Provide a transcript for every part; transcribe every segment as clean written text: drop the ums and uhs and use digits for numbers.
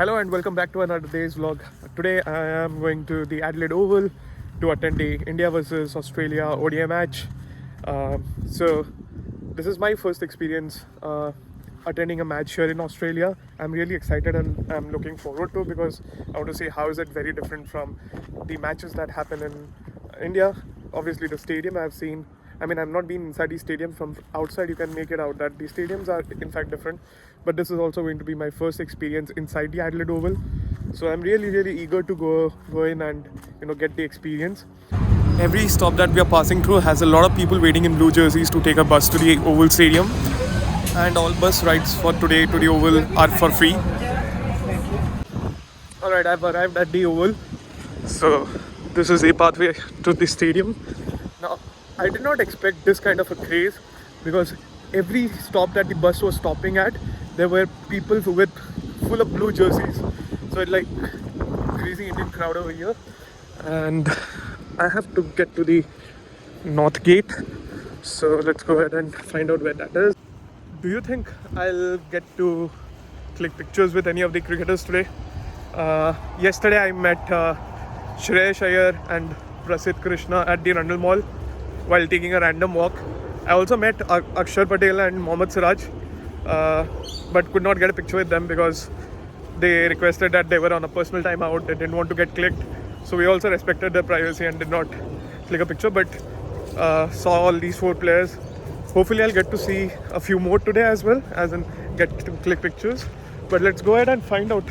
Hello and welcome back to another day's vlog. Today I am going to the Adelaide Oval to attend the India versus Australia ODI match. So this is my first experience attending a match here in Australia. I'm really excited and I'm looking forward to because I want to see how is it very different from the matches that happen in India. Obviously the stadium I've seen, I've not been inside the stadium. From outside you can make it out that the stadiums are in fact different, but this is also going to be my first experience inside the Adelaide Oval. So I'm really eager to go in and get the experience. Every stop that we are passing through has a lot of people waiting in blue jerseys to take a bus to the Oval Stadium, and all bus rides for today to the Oval are for free. Alright, I've arrived at the Oval. So this is a pathway to the stadium. Now, I did not expect this kind of a craze because every stop that the bus was stopping at, there were people with full of blue jerseys. So it's like crazy Indian crowd over here. And I have to get to the North Gate. So let's go ahead and find out where that is. Do you think I'll get to click pictures with any of the cricketers today? Yesterday I met Shreyash Iyer and Prasidh Krishna at the Rundle Mall while taking a random walk. I also met Akshar Patel and Mohammad Siraj, but could not get a picture with them because they requested that they were on a personal timeout. They didn't want to get clicked. So we also respected their privacy and did not click a picture, but saw all these 4 players. Hopefully I'll get to see a few more today as well, as in get to click pictures. But let's go ahead and find out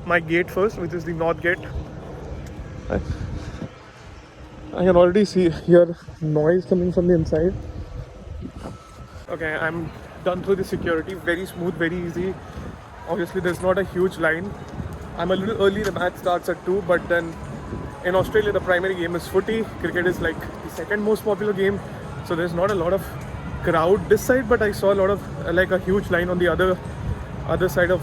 my gate first, which is the North Gate. I can already hear noise coming from the inside. Okay, I'm done through the security. Very smooth, very easy. Obviously there's not a huge line. I'm a little early, the match starts at 2, but then in Australia the primary game is footy. Cricket is like the second most popular game, so there's not a lot of crowd this side, but I saw a lot of like a huge line on the other side of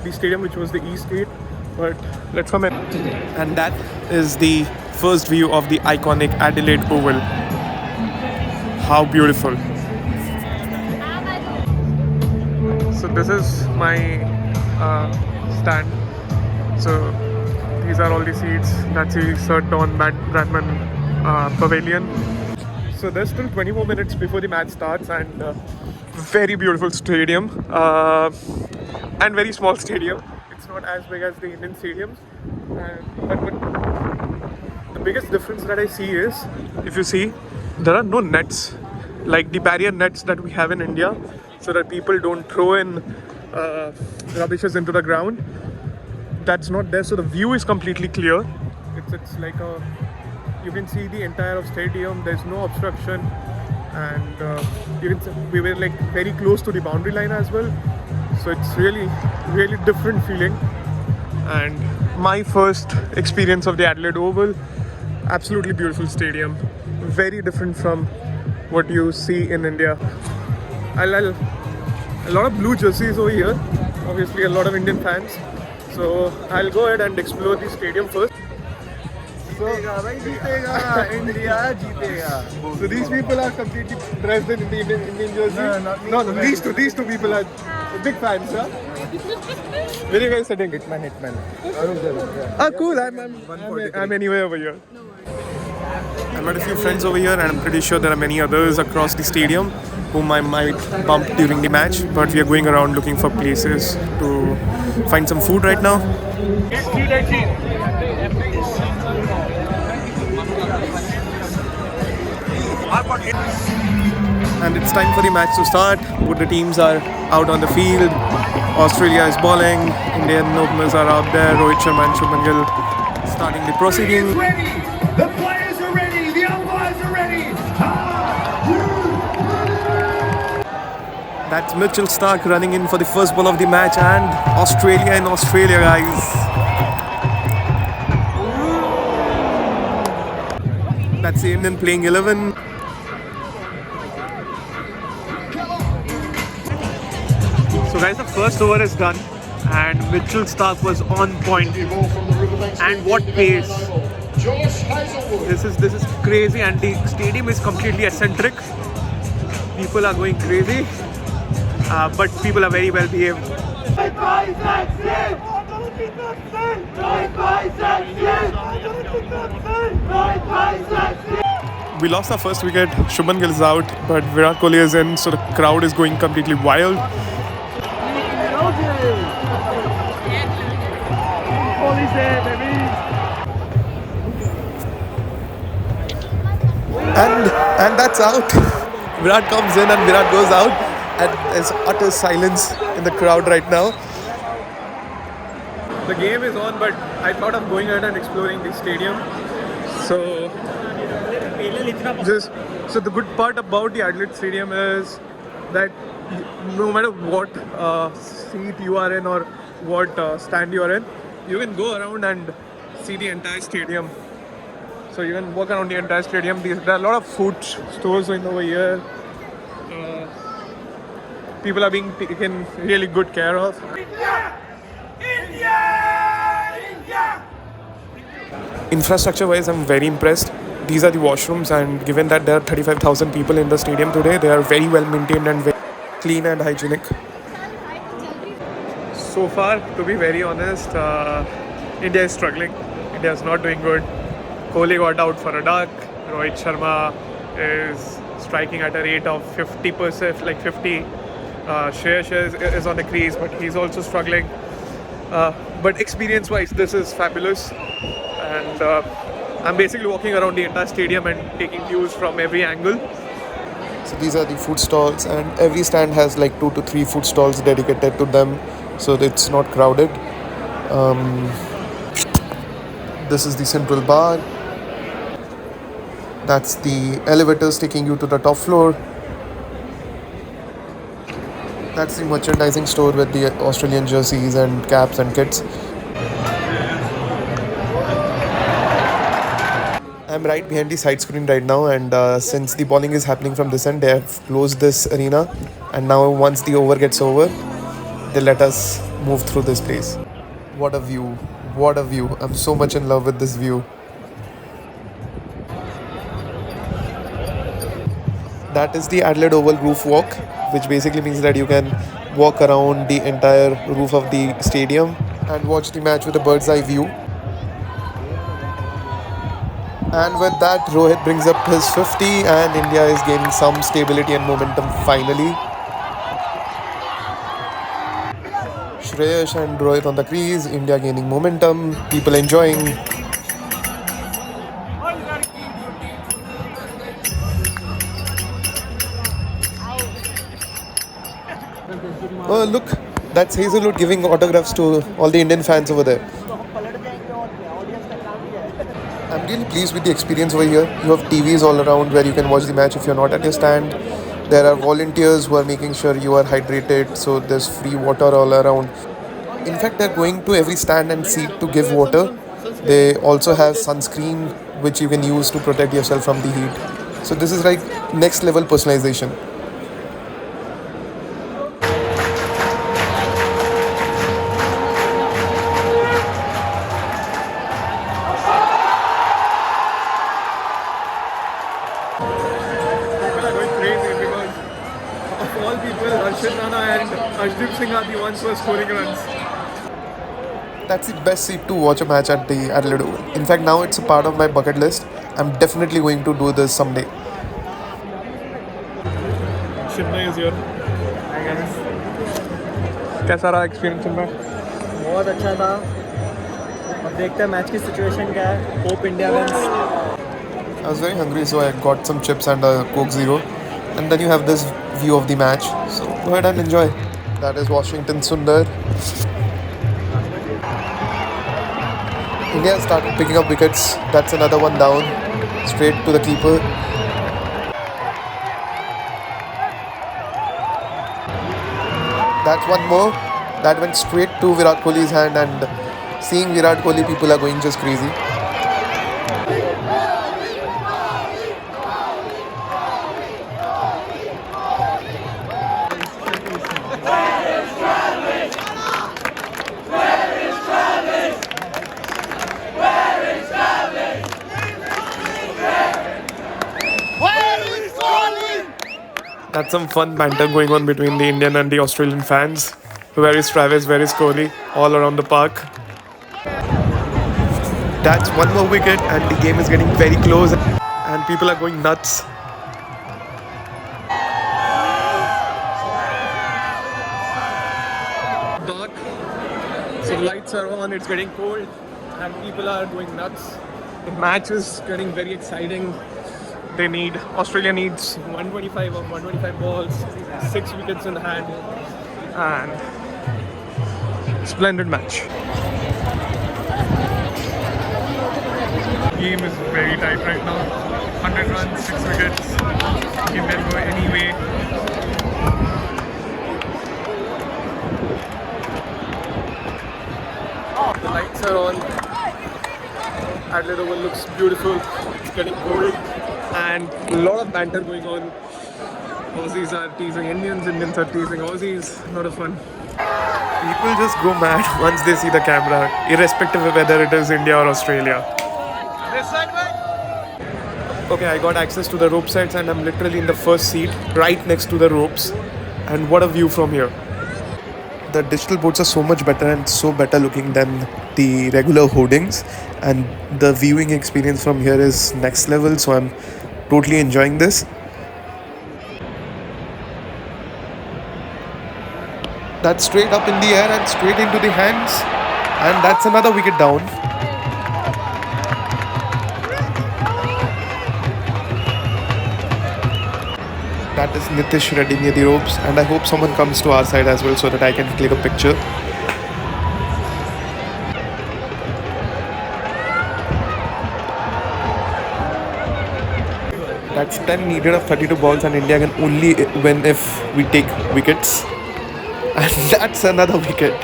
the stadium, which was the East Gate. But let's come in. And that is the first view of the iconic Adelaide Oval. How beautiful. So this is my stand. So these are all the seats. That's the Sir Don Bradman Pavilion. So there's still 20 more minutes before the match starts, and very beautiful stadium and very small stadium. It's not as big as the Indian stadiums, but the biggest difference that I see is, if you see, there are no nets like the barrier nets that we have in India, so that people don't throw in rubbishes into the ground. That's not there, so the view is completely clear. It's like you can see the entire stadium. There's no obstruction, and we were like very close to the boundary line as well. So it's really different feeling. And my first experience of the Adelaide Oval, absolutely beautiful stadium. Very different from what you see in India. A lot of blue jerseys over here. Obviously a lot of Indian fans. So I'll go ahead and explore the stadium first. So India jeetega. So these people are completely dressed in the Indian jersey. No, these two people are big fans, huh? Where are you guys sitting? Hitman. Ah, cool. I'm anyway over here. I met a few friends over here, and I'm pretty sure there are many others across the stadium whom I might bump during the match. But we are going around looking for places to find some food right now. And it's time for the match to start. Both the teams are out on the field. Australia is bowling. Indian openers are out there. Rohit Sharma and Shubman Gill starting the proceedings. The players are ready. The umpires are ready. That's Mitchell Starc running in for the first ball of the match, and Australia in Australia, guys. That's the Indian playing 11. So guys, the first over is done and Mitchell Starc was on point. And what pace! This is crazy, and the stadium is completely eccentric. People are going crazy, but people are very well behaved. We lost our first wicket. Shubman Gill is out, but Virat Kohli is in, so the crowd is going completely wild. And that's out. Virat comes in and Virat goes out, and there's utter silence in the crowd right now. The game is on, but I thought of going ahead and exploring the stadium. So the good part about the Adelaide Stadium is that no matter what seat you are in or what stand you are in, you can go around and see the entire stadium. So you can walk around the entire stadium. There are a lot of food stores going over here. People are being taken really good care of. Infrastructure wise, I'm very impressed. These are the washrooms, and given that there are 35,000 people in the stadium today, they are very well maintained and very clean and hygienic. So far, to be very honest, India is struggling. India is not doing good. Kohli got out for a duck. Rohit Sharma is striking at a rate of 50%, like 50. Shreyas is on the crease, but he's also struggling. But experience-wise, this is fabulous. And I'm basically walking around the entire stadium and taking views from every angle. So these are the food stalls, and every stand has like 2 to 3 food stalls dedicated to them, so it's not crowded. This is the central bar. That's the elevators taking you to the top floor. That's the merchandising store with the Australian jerseys and caps and kits. I'm right behind the side screen right now, and since the bowling is happening from this end, they have closed this arena, and now once the over gets over, they let us move through this place. What a view, what a view. I'm so much in love with this view. That is the Adelaide Oval roof walk, which basically means that you can walk around the entire roof of the stadium and watch the match with a bird's eye view. And with that, Rohit brings up his 50, and India is gaining some stability and momentum finally. Shreyas and Rohit on the crease, India gaining momentum, people enjoying. Oh, look, that's Hazelwood giving autographs to all the Indian fans over there. I'm really pleased with the experience over here. You have TVs all around where you can watch the match if you're not at your stand. There are volunteers who are making sure you are hydrated, so there's free water all around. In fact, they're going to every stand and seat to give water. They also have sunscreen which you can use to protect yourself from the heat. So this is like next level personalization. Arshdeep Singh are the ones who are scoring runs. That's the best seat to watch a match at the Adelaide Oval. In fact, now it's a part of my bucket list. I'm definitely going to do this someday. Chinmay is here. Hi guys. कैसा रहा experience में? बहुत अच्छा था. अब देखते हैं match की सिचुएशन क्या है. Hope India wins. I was very hungry, so I got some chips and a Coke Zero. And then you have this view of the match. So go ahead and enjoy. That is Washington Sundar. India started picking up wickets. That's another one down. Straight to the keeper. That's one more. That went straight to Virat Kohli's hand, and seeing Virat Kohli, people are going just crazy. That's some fun banter going on between the Indian and the Australian fans. Where is Travis? Where is Kohli? All around the park. That's one more wicket and the game is getting very close and people are going nuts. Dark, so lights are on, it's getting cold and people are going nuts. The match is getting very exciting. Australia needs 125 of 125 balls, 6 wickets in hand, and splendid match. Game is very tight right now. 100 runs, 6 wickets. Game can go any way. The lights are on. Adelaide Oval looks beautiful. It's getting cold. And a lot of banter going on. Aussies are teasing Indians, Indians are teasing Aussies. A lot of fun. People just go mad once they see the camera, irrespective of whether it is India or Australia. This side, mate. Okay, I got access to the rope sides and I'm literally in the first seat, right next to the ropes. And what a view from here. The digital boards are so much better and so better looking than the regular hoardings, and the viewing experience from here is next level, so I'm totally enjoying this. That's straight up in the air and straight into the hands, and that's another wicket down. That is Nitish Reddy near the ropes, and I hope someone comes to our side as well so that I can click a picture. That's 10 needed of 32 balls, and India can only win if we take wickets. And that's another wicket.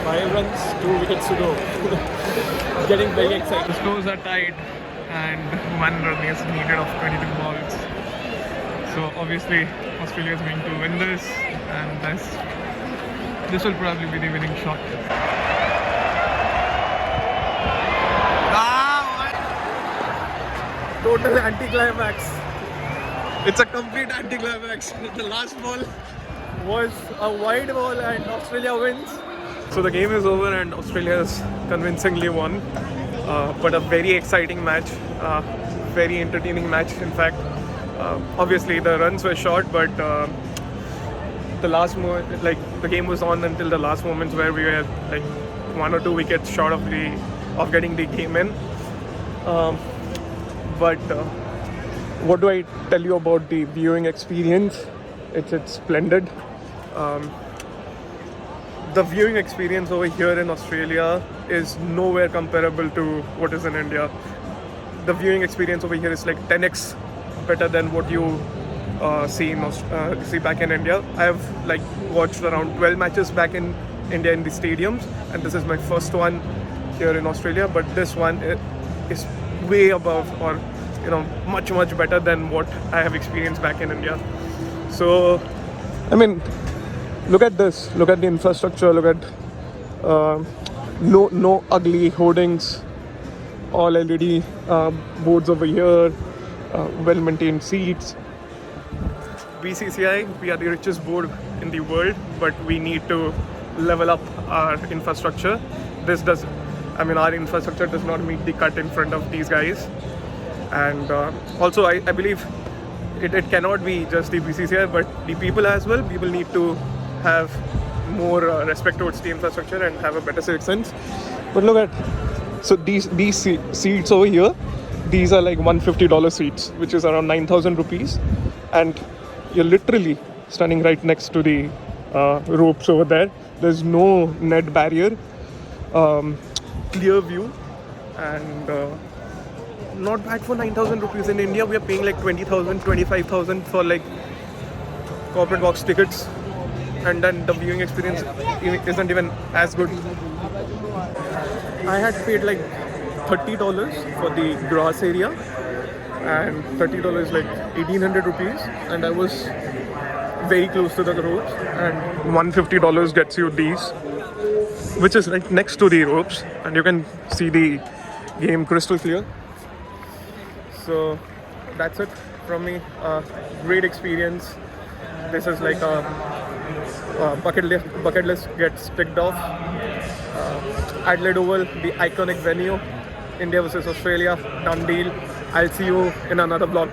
5 runs, 2 wickets to go. Getting very excited. The scores are tied, and 1 run is needed of 22 balls. So obviously Australia is going to win this, and this will probably be the winning shot. Total anticlimax. It's a complete anticlimax. The last ball was a wide ball and Australia wins. So the game is over and Australia has convincingly won. But a very exciting match, very entertaining match in fact. Obviously the runs were short, but the last moment, like the game was on until the last moments where we were like 1 or 2 wickets short of getting the game in. But what do I tell you about the viewing experience? It's splendid. The viewing experience over here in Australia is nowhere comparable to what is in India. The viewing experience over here is like 10x better than what you see back in India. I have like watched around 12 matches back in India in the stadiums, and this is my first one here in Australia. But this one is way above, or much better than what I have experienced back in India. So, I mean, look at this. Look at the infrastructure. Look at no ugly hoardings. All LED boards over here. Well-maintained seats. BCCI, we are the richest board in the world, but we need to level up our infrastructure. Our infrastructure does not meet the cut in front of these guys. And also, I believe it cannot be just the BCCI, but the people as well. People need to have more respect towards the infrastructure and have a better civic sense. But look at, so these seats over here, these are like $150 seats, which is around 9,000 rupees. And you're literally standing right next to the ropes over there. There's no net barrier, clear view, and not bad for 9,000 rupees. In India, we are paying like 20,000, 25,000 for like corporate box tickets, and then the viewing experience isn't even as good. I had paid like $30 for the grass area, and $30 is like 1,800 rupees, and I was very close to the ropes, and $150 gets you these, which is right next to the ropes, and you can see the game crystal clear. So that's it from me. Great experience. This is like a bucket list gets ticked off. Adelaide Oval, the iconic venue. India versus Australia, done deal. I'll see you in another vlog.